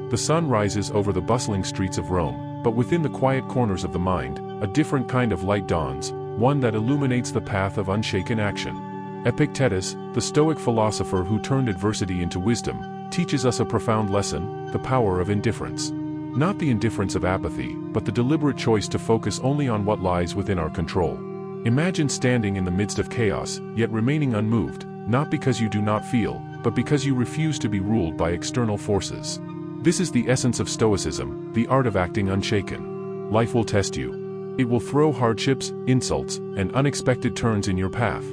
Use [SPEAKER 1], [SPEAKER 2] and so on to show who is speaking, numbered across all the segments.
[SPEAKER 1] The sun rises over the bustling streets of Rome, but within the quiet corners of the mind, a different kind of light dawns, one that illuminates the path of unshaken action. Epictetus, the Stoic philosopher who turned adversity into wisdom, teaches us a profound lesson: the power of indifference. Not the indifference of apathy, but the deliberate choice to focus only on what lies within our control. Imagine standing in the midst of chaos, yet remaining unmoved, not because you do not feel, but because you refuse to be ruled by external forces. This is the essence of Stoicism, the art of acting unshaken. Life will test you. It will throw hardships, insults, and unexpected turns in your path.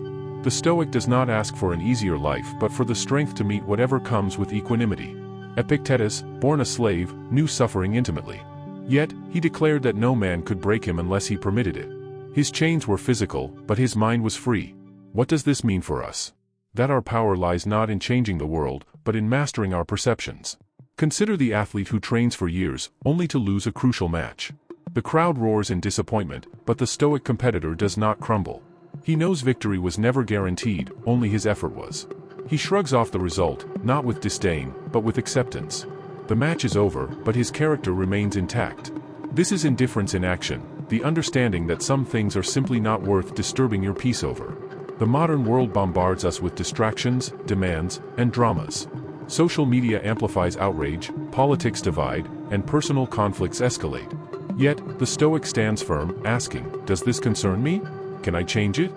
[SPEAKER 1] The Stoic does not ask for an easier life but for the strength to meet whatever comes with equanimity. Epictetus, born a slave, knew suffering intimately. Yet, he declared that no man could break him unless he permitted it. His chains were physical, but his mind was free. What does this mean for us? That our power lies not in changing the world, but in mastering our perceptions. Consider the athlete who trains for years, only to lose a crucial match. The crowd roars in disappointment, but the Stoic competitor does not crumble. He knows victory was never guaranteed, only his effort was. He shrugs off the result, not with disdain, but with acceptance. The match is over, but his character remains intact. This is indifference in action, the understanding that some things are simply not worth disturbing your peace over. The modern world bombards us with distractions, demands, and dramas. Social media amplifies outrage, politics divide, and personal conflicts escalate. Yet, the Stoic stands firm, asking, "Does this concern me? Can I change it?"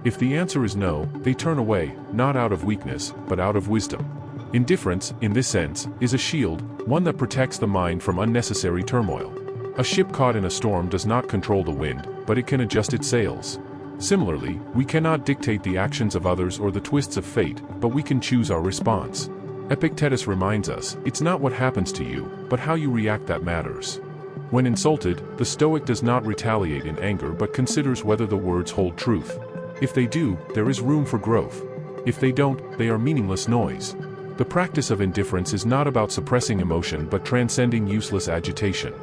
[SPEAKER 1] If the answer is no, they turn away, not out of weakness, but out of wisdom. Indifference, in this sense, is a shield, one that protects the mind from unnecessary turmoil. A ship caught in a storm does not control the wind, but it can adjust its sails. Similarly, we cannot dictate the actions of others or the twists of fate, but we can choose our response. Epictetus reminds us, it's not what happens to you, but how you react that matters. When insulted, the Stoic does not retaliate in anger but considers whether the words hold truth. If they do, there is room for growth. If they don't, they are meaningless noise. The practice of indifference is not about suppressing emotion but transcending useless agitation.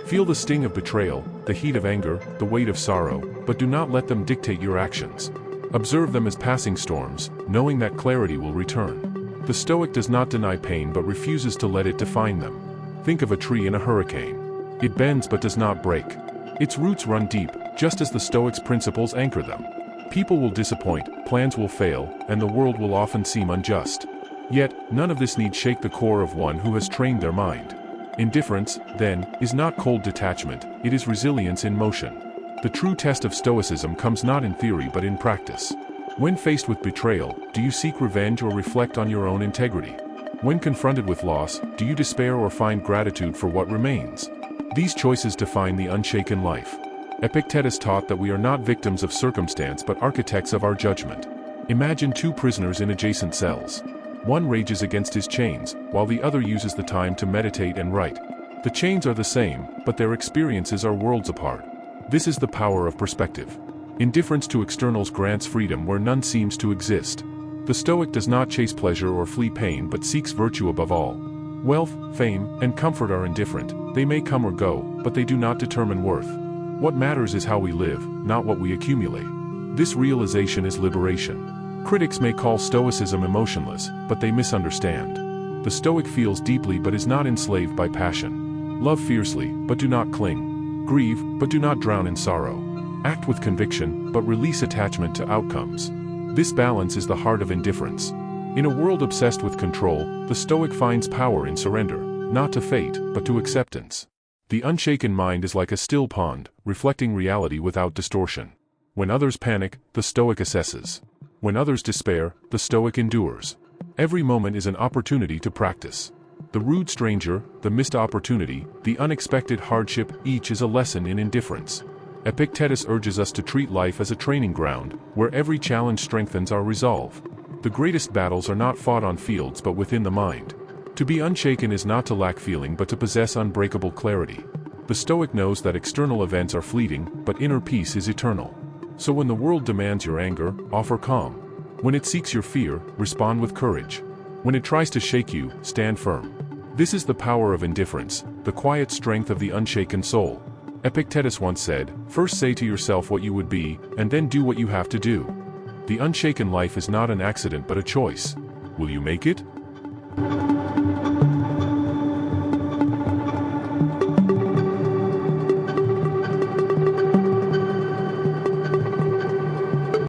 [SPEAKER 1] Feel the sting of betrayal, the heat of anger, the weight of sorrow, but do not let them dictate your actions. Observe them as passing storms, knowing that clarity will return. The Stoic does not deny pain but refuses to let it define them. Think of a tree in a hurricane. It bends but does not break. Its roots run deep, just as the Stoic's principles anchor them. People will disappoint, plans will fail, and the world will often seem unjust. Yet, none of this need shake the core of one who has trained their mind. Indifference, then, is not cold detachment, it is resilience in motion. The true test of Stoicism comes not in theory but in practice. When faced with betrayal, do you seek revenge or reflect on your own integrity? When confronted with loss, do you despair or find gratitude for what remains? These choices define the unshaken life. Epictetus taught that we are not victims of circumstance but architects of our judgment. Imagine two prisoners in adjacent cells. One rages against his chains, while the other uses the time to meditate and write. The chains are the same, but their experiences are worlds apart. This is the power of perspective. Indifference to externals grants freedom where none seems to exist. The Stoic does not chase pleasure or flee pain but seeks virtue above all. Wealth, fame, and comfort are indifferent, they may come or go, but they do not determine worth. What matters is how we live, not what we accumulate. This realization is liberation. Critics may call Stoicism emotionless, but they misunderstand. The Stoic feels deeply but is not enslaved by passion. Love fiercely, but do not cling. Grieve, but do not drown in sorrow. Act with conviction, but release attachment to outcomes. This balance is the heart of indifference. In a world obsessed with control, the Stoic finds power in surrender, not to fate, but to acceptance. The unshaken mind is like a still pond, reflecting reality without distortion. When others panic, the Stoic assesses. When others despair, the Stoic endures. Every moment is an opportunity to practice. The rude stranger, the missed opportunity, the unexpected hardship, each is a lesson in indifference. Epictetus urges us to treat life as a training ground, where every challenge strengthens our resolve. The greatest battles are not fought on fields but within the mind. To be unshaken is not to lack feeling but to possess unbreakable clarity. The Stoic knows that external events are fleeting, but inner peace is eternal. So when the world demands your anger, offer calm. When it seeks your fear, respond with courage. When it tries to shake you, stand firm. This is the power of indifference, the quiet strength of the unshaken soul. Epictetus once said, "First say to yourself what you would be, and then do what you have to do." The unshaken life is not an accident but a choice. Will you make it?